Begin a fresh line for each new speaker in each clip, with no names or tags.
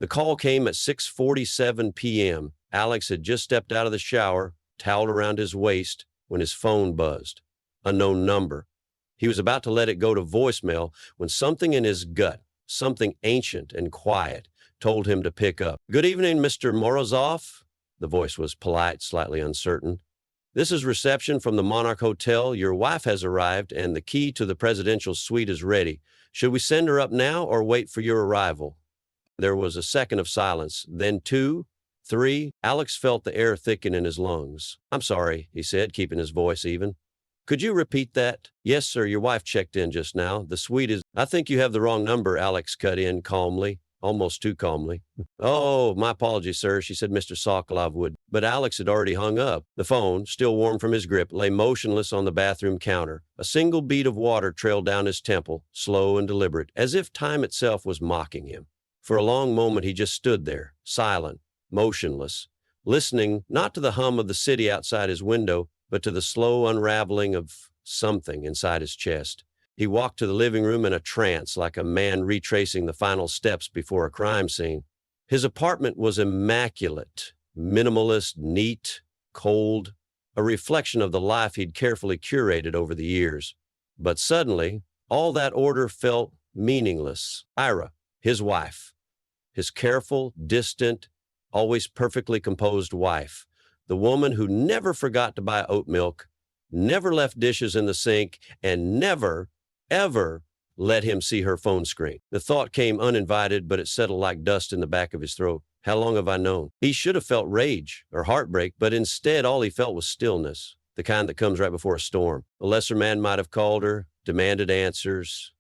The call came at 6:47 p.m. Alex had just stepped out of the shower, towel around his waist, when his phone buzzed. Unknown number. He was about to let it go to voicemail when something in his gut, something ancient and quiet, told him to pick up. "Good evening, Mr. Morozov." The voice was polite, slightly uncertain. "This is reception from the Monarch Hotel. Your wife has arrived, and the key to the presidential suite is ready. Should we send her up now or wait for your arrival?" There was a second of silence, then two, three. Alex felt the air thicken in his lungs. "I'm sorry," he said, keeping his voice even. "Could you repeat that?" "Yes, sir. Your wife checked in just now. The suite is—" "I think you have the wrong number," Alex cut in calmly, almost too calmly. "Oh, my apologies, sir," she said. "Mr. Sokolov would—" But Alex had already hung up. The phone, still warm from his grip, lay motionless on the bathroom counter. A single bead of water trailed down his temple, slow and deliberate, as if time itself was mocking him. For a long moment he just stood there, silent, motionless, listening not to the hum of the city outside his window, but to the slow unraveling of something inside his chest. He walked to the living room in a trance, like a man retracing the final steps before a crime scene. His apartment was immaculate, minimalist, neat, cold, a reflection of the life he'd carefully curated over the years. But suddenly, all that order felt meaningless. Ira, his wife, his careful, distant, always perfectly composed wife, the woman who never forgot to buy oat milk, never left dishes in the sink, and never, ever let him see her phone screen. The thought came uninvited, but it settled like dust in the back of his throat. How long have I known? He should have felt rage or heartbreak, but instead all he felt was stillness, the kind that comes right before a storm. A lesser man might have called her, demanded answers,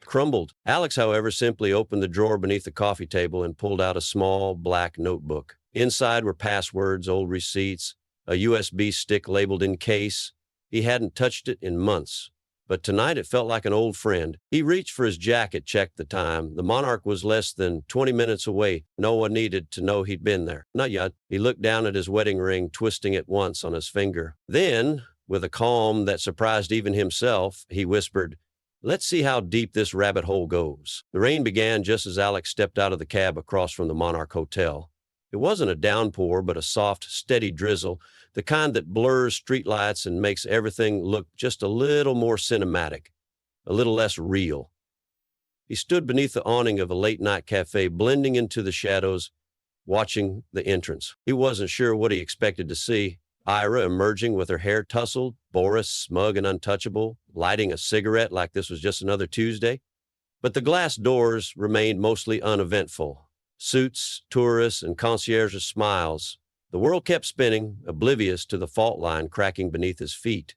crumbled. Alex, however, simply opened the drawer beneath the coffee table and pulled out a small black notebook. Inside were passwords, old receipts, a USB stick labeled "in case." He hadn't touched it in months, but tonight it felt like an old friend. He reached for his jacket, checked the time. The Monarch was less than 20 minutes away. No one needed to know he'd been there. Not yet. He looked down at his wedding ring, twisting it once on his finger. Then, with a calm that surprised even himself, he whispered, "Let's see how deep this rabbit hole goes." The rain began just as Alex stepped out of the cab across from the Monarch Hotel. It wasn't a downpour, but a soft, steady drizzle, the kind that blurs streetlights and makes everything look just a little more cinematic, a little less real. He stood beneath the awning of a late-night cafe, blending into the shadows, watching the entrance. He wasn't sure what he expected to see. Ira emerging with her hair tousled, Boris smug and untouchable, lighting a cigarette like this was just another Tuesday. But the glass doors remained mostly uneventful. Suits, tourists, and concierge's smiles. The world kept spinning, oblivious to the fault line cracking beneath his feet.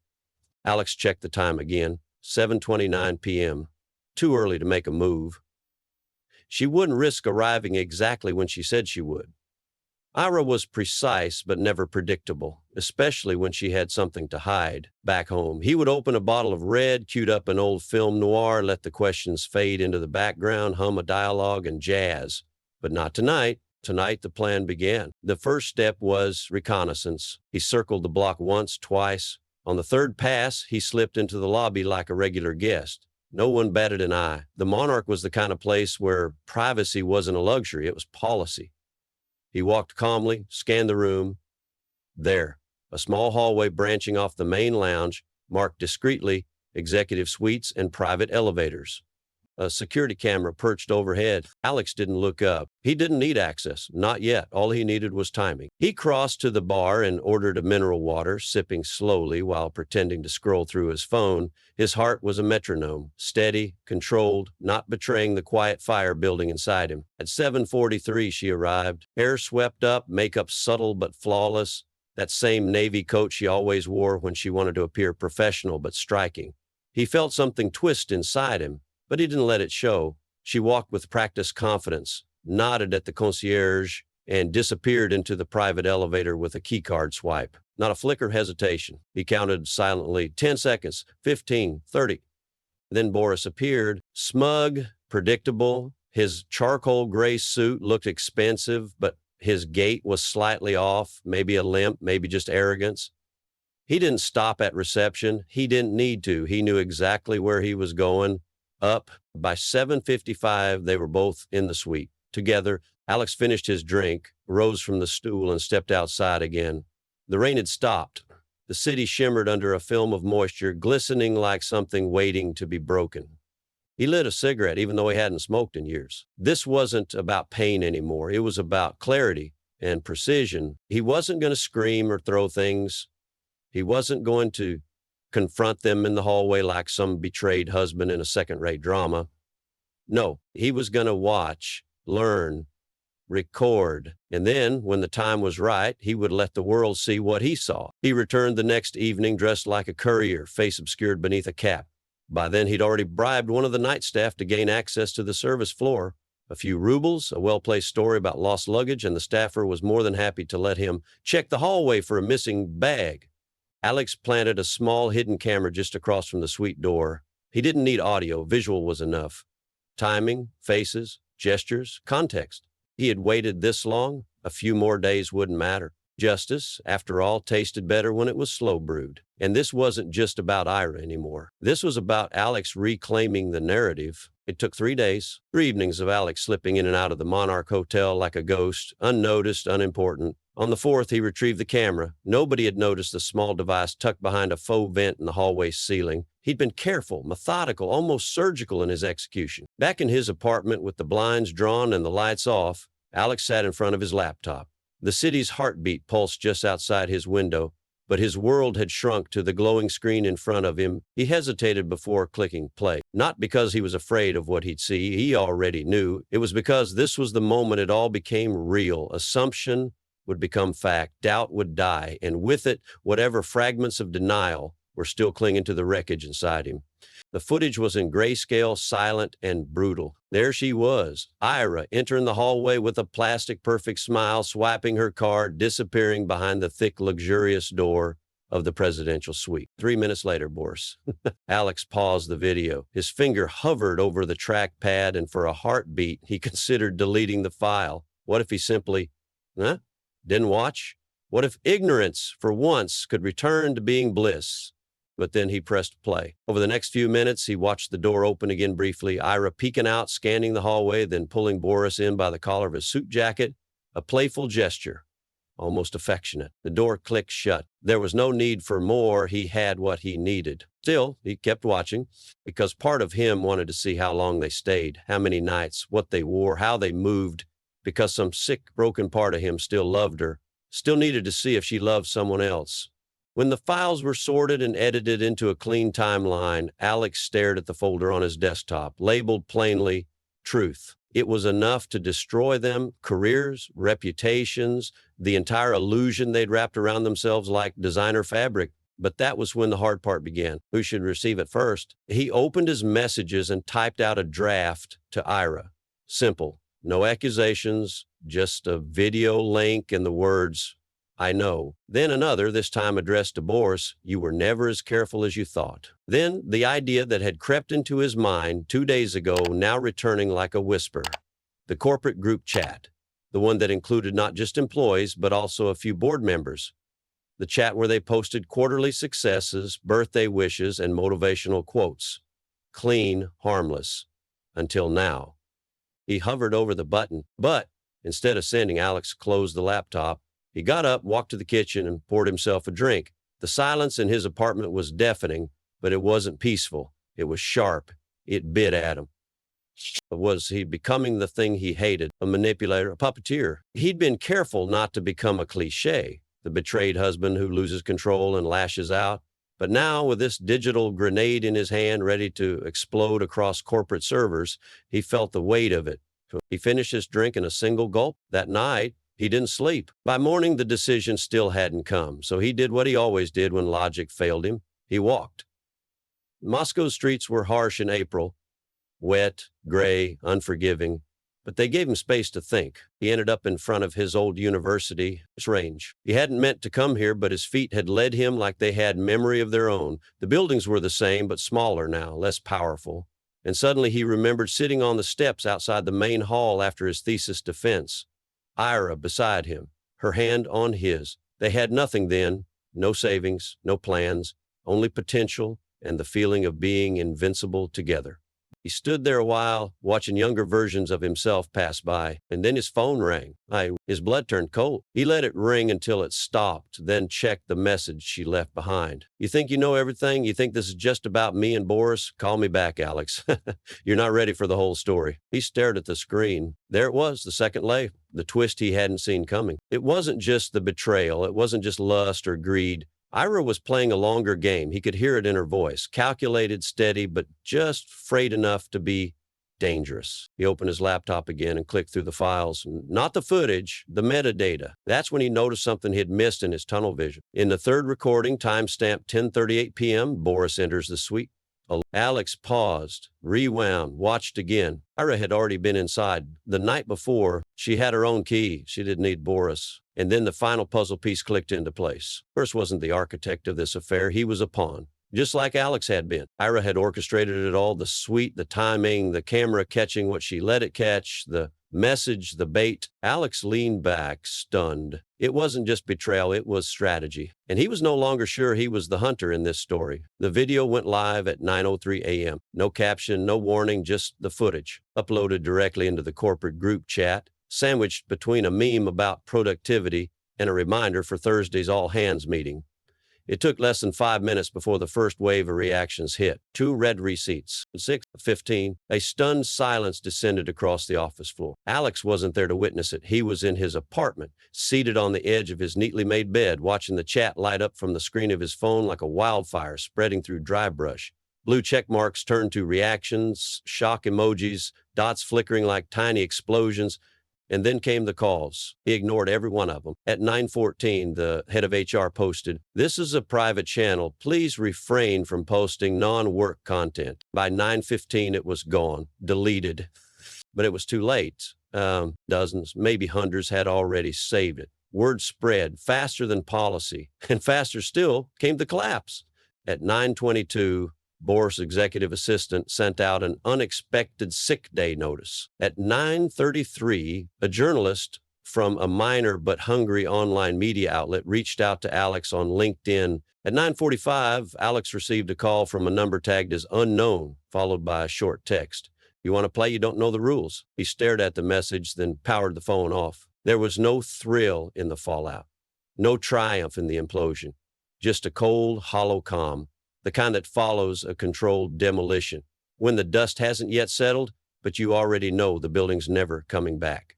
Alex checked the time again, 7:29 p.m. Too early to make a move. She wouldn't risk arriving exactly when she said she would. Ira was precise but never predictable, especially when she had something to hide. Back home, he would open a bottle of red, cue up an old film noir, let the questions fade into the background, hum a dialogue, and jazz. But not tonight. Tonight, the plan began. The first step was reconnaissance. He circled the block once, twice. On the third pass, he slipped into the lobby like a regular guest. No one batted an eye. The Monarch was the kind of place where privacy wasn't a luxury, it was policy. He walked calmly, scanned the room. There, a small hallway branching off the main lounge, marked discreetly executive suites and private elevators. A security camera perched overhead. Alex didn't look up. He didn't need access, not yet. All he needed was timing. He crossed to the bar and ordered a mineral water, sipping slowly while pretending to scroll through his phone. His heart was a metronome, steady, controlled, not betraying the quiet fire building inside him. At 7:43 she arrived, hair swept up, makeup subtle but flawless, that same navy coat she always wore when she wanted to appear professional but striking. He felt something twist inside him, but he didn't let it show. She walked with practiced confidence, nodded at the concierge, and disappeared into the private elevator with a keycard swipe. Not a flicker of hesitation. He counted silently, 10 seconds, 15, 30. Then Boris appeared, smug, predictable. His charcoal gray suit looked expensive, but his gait was slightly off, maybe a limp, maybe just arrogance. He didn't stop at reception. He didn't need to. He knew exactly where he was going. Up. By 7:55, they were both in the suite. Together, Alex finished his drink, rose from the stool, and stepped outside again. The rain had stopped. The city shimmered under a film of moisture, glistening like something waiting to be broken. He lit a cigarette, even though he hadn't smoked in years. This wasn't about pain anymore. It was about clarity and precision. He wasn't going to scream or throw things. He wasn't going to confront them in the hallway like some betrayed husband in a second-rate drama. No, he was going to watch, learn, record, and then, when the time was right, he would let the world see what he saw. He returned the next evening dressed like a courier, face obscured beneath a cap. By then, he'd already bribed one of the night staff to gain access to the service floor. A few rubles, a well-placed story about lost luggage, and the staffer was more than happy to let him check the hallway for a missing bag. Alex planted a small hidden camera just across from the suite door. He didn't need audio. Visual was enough. Timing, faces, gestures, context. He had waited this long. A few more days wouldn't matter. Justice, after all, tasted better when it was slow brewed. And this wasn't just about Ira anymore. This was about Alex reclaiming the narrative. It took 3 days, 3 evenings of Alex slipping in and out of the Monarch Hotel like a ghost, unnoticed, unimportant. On the 4th, he retrieved the camera. Nobody had noticed the small device tucked behind a faux vent in the hallway ceiling. He'd been careful, methodical, almost surgical in his execution. Back in his apartment with the blinds drawn and the lights off, Alex sat in front of his laptop. The city's heartbeat pulsed just outside his window, but his world had shrunk to the glowing screen in front of him. He hesitated before clicking play. Not because he was afraid of what he'd see. He already knew. It was because this was the moment it all became real. Assumption would become fact. Doubt would die. And with it, whatever fragments of denial were still clinging to the wreckage inside him. The footage was in grayscale, silent, and brutal. There she was, Ira, entering the hallway with a plastic perfect smile, swiping her card, disappearing behind the thick, luxurious door of the presidential suite. 3 minutes later, Boris. Alex paused the video. His finger hovered over the trackpad, and for a heartbeat, he considered deleting the file. What if he simply, didn't watch? What if ignorance, for once, could return to being bliss? But then he pressed play. Over the next few minutes, he watched the door open again briefly, Ira peeking out, scanning the hallway, then pulling Boris in by the collar of his suit jacket. A playful gesture, almost affectionate. The door clicked shut. There was no need for more. He had what he needed. Still, he kept watching, because part of him wanted to see how long they stayed, how many nights, what they wore, how they moved, because some sick, broken part of him still loved her, still needed to see if she loved someone else. When the files were sorted and edited into a clean timeline, Alex stared at the folder on his desktop, labeled plainly, Truth. It was enough to destroy them, careers, reputations, the entire illusion they'd wrapped around themselves like designer fabric. But that was when the hard part began. Who should receive it first? He opened his messages and typed out a draft to Ira. Simple. No accusations, just a video link and the words, I know. Then another, this time addressed to Boris, you were never as careful as you thought. Then the idea that had crept into his mind 2 days ago, now returning like a whisper. The corporate group chat, the one that included not just employees, but also a few board members. The chat where they posted quarterly successes, birthday wishes, and motivational quotes. Clean, harmless. Until now. He hovered over the button, but instead of sending, Alex closed the laptop. He got up, walked to the kitchen, and poured himself a drink. The silence in his apartment was deafening, but it wasn't peaceful. It was sharp. It bit at him. Was he becoming the thing he hated, a manipulator, a puppeteer? He'd been careful not to become a cliché, the betrayed husband who loses control and lashes out. But now, with this digital grenade in his hand ready to explode across corporate servers, he felt the weight of it. He finished his drink in a single gulp. That night, he didn't sleep. By morning, the decision still hadn't come, so he did what he always did when logic failed him. He walked. Moscow's streets were harsh in April, wet, gray, unforgiving, but they gave him space to think. He ended up in front of his old university range. He hadn't meant to come here, but his feet had led him like they had memory of their own. The buildings were the same, but smaller now, less powerful. And suddenly he remembered sitting on the steps outside the main hall after his thesis defense. Ira beside him, her hand on his. They had nothing then, no savings, no plans, only potential and the feeling of being invincible together. He stood there a while, watching younger versions of himself pass by, and then his phone rang. His blood turned cold. He let it ring until it stopped, then checked the message she left behind. You think you know everything? You think this is just about me and Boris? Call me back, Alex. You're not ready for the whole story. He stared at the screen. There it was, the second layer, the twist he hadn't seen coming. It wasn't just the betrayal. It wasn't just lust or greed. Ira was playing a longer game. He could hear it in her voice, calculated, steady, but just frayed enough to be dangerous. He opened his laptop again and clicked through the files. Not the footage, the metadata. That's when he noticed something he'd missed in his tunnel vision. In the third recording, timestamped 10:38 p.m., Boris enters the suite. Alex paused, rewound, watched again. Ira had already been inside. The night before, she had her own key. She didn't need Boris. And then the final puzzle piece clicked into place. Boris wasn't the architect of this affair. He was a pawn, just like Alex had been. Ira had orchestrated it all, the suite, the timing, the camera catching what she let it catch, the message, the bait. Alex leaned back, stunned. It wasn't just betrayal, it was strategy. And he was no longer sure he was the hunter in this story. The video went live at 9:03 a.m. No caption, no warning, just the footage. Uploaded directly into the corporate group chat, sandwiched between a meme about productivity and a reminder for Thursday's all-hands meeting. It took less than 5 minutes before the first wave of reactions hit. 2 red receipts. 6, 15. A stunned silence descended across the office floor. Alex wasn't there to witness it. He was in his apartment, seated on the edge of his neatly made bed, watching the chat light up from the screen of his phone like a wildfire spreading through dry brush. Blue check marks turned to reactions, shock emojis, dots flickering like tiny explosions. And then came the calls. He ignored every one of them. At 9:14, the head of HR posted, "This is a private channel. Please refrain from posting non-work content." By 9:15, it was gone, deleted. But it was too late. Dozens, maybe hundreds had already saved it. Word spread faster than policy. And faster still came the collapse. At 9:22, Boris' executive assistant sent out an unexpected sick day notice. At 9:33, a journalist from a minor but hungry online media outlet reached out to Alex on LinkedIn. At 9:45, Alex received a call from a number tagged as unknown, followed by a short text. "You want to play? You don't know the rules." He stared at the message, then powered the phone off. There was no thrill in the fallout, no triumph in the implosion, just a cold, hollow calm. The kind that follows a controlled demolition, when the dust hasn't yet settled, but you already know the building's never coming back.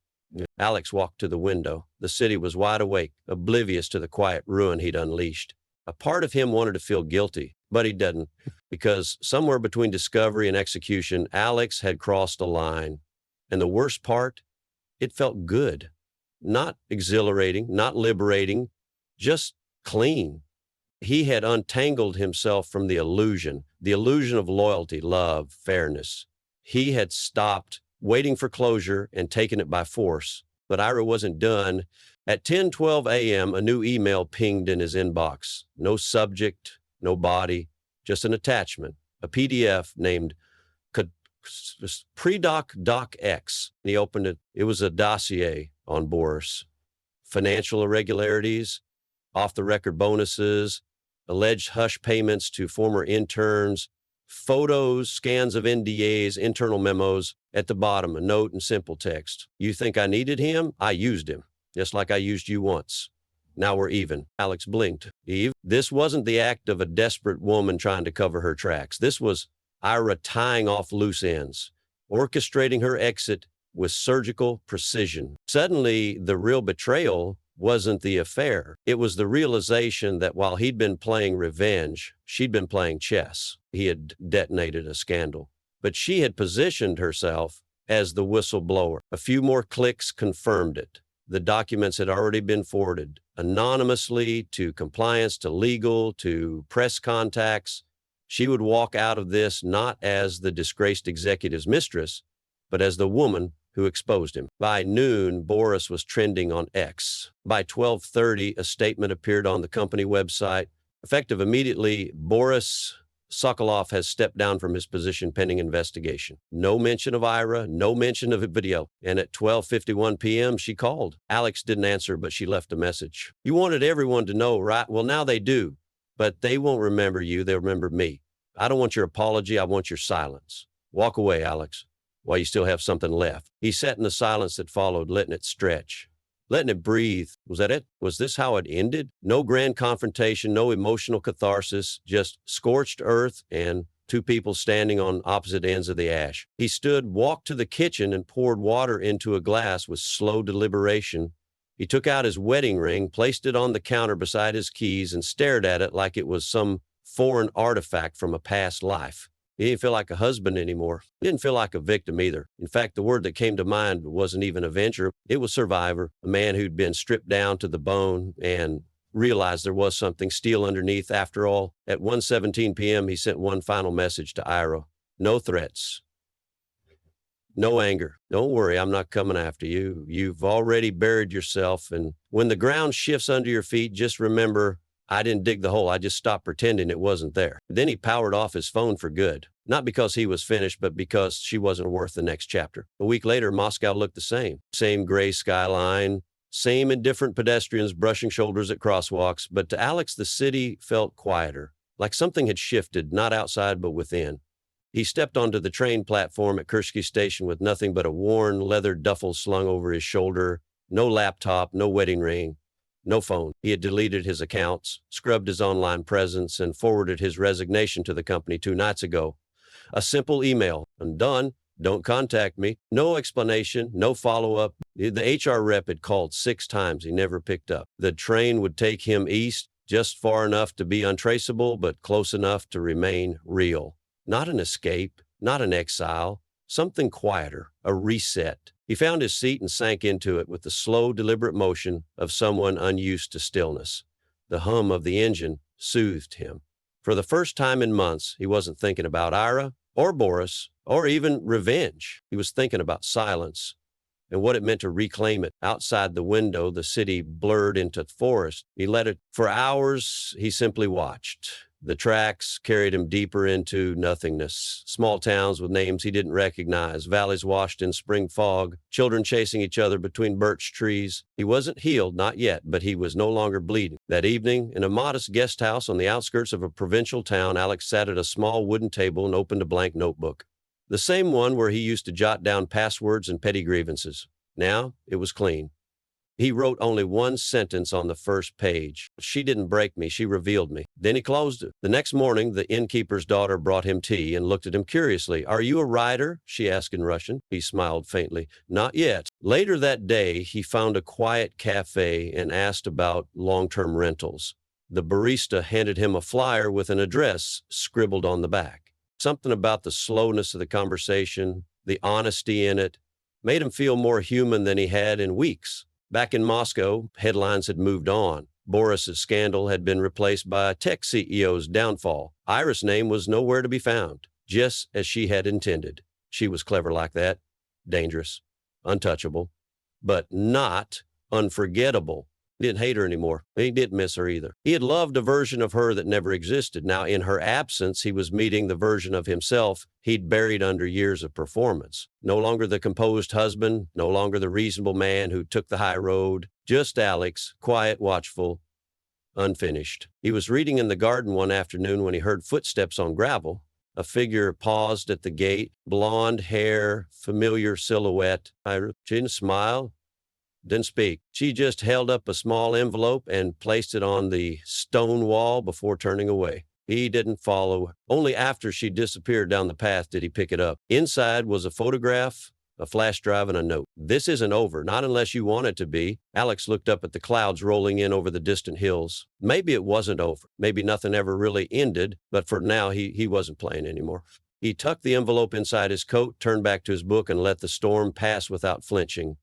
Alex walked to the window. The city was wide awake, oblivious to the quiet ruin he'd unleashed. A part of him wanted to feel guilty, but he didn't, because somewhere between discovery and execution, Alex had crossed a line. And the worst part, it felt good. Not exhilarating, not liberating, just clean. He had untangled himself from the illusion of loyalty, love, fairness. He had stopped waiting for closure and taken it by force. But Ira wasn't done. At 10:12 a.m., a new email pinged in his inbox. No subject, no body, just an attachment, a PDF named Predoc DocX. And he opened it. It was a dossier on Boris. Financial irregularities, off-the-record bonuses, alleged hush payments to former interns, photos, scans of NDAs, internal memos. At the bottom, a note in simple text. "You think I needed him? I used him, just like I used you once. Now we're even." Alex blinked. Eve, this wasn't the act of a desperate woman trying to cover her tracks. This was Ira tying off loose ends, orchestrating her exit with surgical precision. Suddenly, the real betrayal wasn't the affair. It was the realization that while he'd been playing revenge, she'd been playing chess. He had detonated a scandal, but she had positioned herself as the whistleblower. A few more clicks confirmed it. The documents had already been forwarded anonymously to compliance, to legal, to press contacts. She would walk out of this not as the disgraced executive's mistress, but as the woman who exposed him. By noon, Boris was trending on X. By 12:30, a statement appeared on the company website. Effective immediately, Boris Sokolov has stepped down from his position pending investigation. No mention of Ira, no mention of a video. And at 12:51 p.m., she called. Alex didn't answer, but she left a message. "You wanted everyone to know, right? Well, now they do. But they won't remember you. They'll remember me. I don't want your apology. I want your silence. Walk away, Alex, while you still have something left. He sat in the silence that followed, letting it stretch, letting it breathe. Was that it? Was this how it ended? No grand confrontation, no emotional catharsis, just scorched earth and two people standing on opposite ends of the ash. He stood, walked to the kitchen, and poured water into a glass with slow deliberation. He took out his wedding ring, placed it on the counter beside his keys, and stared at it like it was some foreign artifact from a past life. He didn't feel like a husband anymore. He didn't feel like a victim either. In fact, the word that came to mind wasn't even avenger. It was survivor, a man who'd been stripped down to the bone and realized there was something steel underneath after all. At 1:17 p.m., he sent one final message to Ira. No threats. No anger. Don't worry, I'm not coming after you. You've already buried yourself, and when the ground shifts under your feet, just remember, I didn't dig the hole. I just stopped pretending it wasn't there. Then he powered off his phone for good. Not because he was finished, but because she wasn't worth the next chapter. A week later, Moscow looked the same. Same gray skyline, same indifferent pedestrians brushing shoulders at crosswalks, but to Alex, the city felt quieter, like something had shifted, not outside but within. He stepped onto the train platform at Kursk Station with nothing but a worn leather duffel slung over his shoulder, no laptop, no wedding ring, no phone. He had deleted his accounts, scrubbed his online presence, and forwarded his resignation to the company 2 nights ago. A simple email. I'm done. Don't contact me. No explanation, no follow-up. The HR rep had called 6 times. He never picked up. The train would take him east, just far enough to be untraceable, but close enough to remain real. Not an escape, not an exile, something quieter, a reset. He found his seat and sank into it with the slow, deliberate motion of someone unused to stillness. The hum of the engine soothed him. For the first time in months, he wasn't thinking about Ira or Boris or even revenge. He was thinking about silence and what it meant to reclaim it. Outside the window, the city blurred into forest. He let it. For hours, he simply watched. The tracks carried him deeper into nothingness. Small towns with names he didn't recognize, valleys washed in spring fog, children chasing each other between birch trees. He wasn't healed, not yet, but he was no longer bleeding. That evening, in a modest guest house on the outskirts of a provincial town, Alex sat at a small wooden table and opened a blank notebook. The same one where he used to jot down passwords and petty grievances. Now it was clean. He wrote only one sentence on the first page. She didn't break me, she revealed me. Then he closed it. The next morning, the innkeeper's daughter brought him tea and looked at him curiously. Are you a writer? She asked in Russian. He smiled faintly. Not yet. Later that day, he found a quiet cafe and asked about long-term rentals. The barista handed him a flyer with an address scribbled on the back. Something about the slowness of the conversation, the honesty in it, made him feel more human than he had in weeks. Back in Moscow, headlines had moved on. Boris's scandal had been replaced by a tech CEO's downfall. Ira's name was nowhere to be found, just as she had intended. She was clever like that, dangerous, untouchable, but not unforgettable. He didn't hate her anymore. He didn't miss her either. He had loved a version of her that never existed. Now, in her absence, he was meeting the version of himself he'd buried under years of performance. No longer the composed husband, no longer the reasonable man who took the high road. Just Alex, quiet, watchful, unfinished. He was reading in the garden one afternoon when he heard footsteps on gravel. A figure paused at the gate, blonde hair, familiar silhouette. She didn't smile. Didn't speak. She just held up a small envelope and placed it on the stone wall before turning away. He didn't follow. Only after she disappeared down the path did he pick it up. Inside was a photograph, a flash drive, and a note. This isn't over, not unless you want it to be. Alex looked up at the clouds rolling in over the distant hills. Maybe it wasn't over. Maybe nothing ever really ended, but for now he wasn't playing anymore. He tucked the envelope inside his coat, turned back to his book, and let the storm pass without flinching.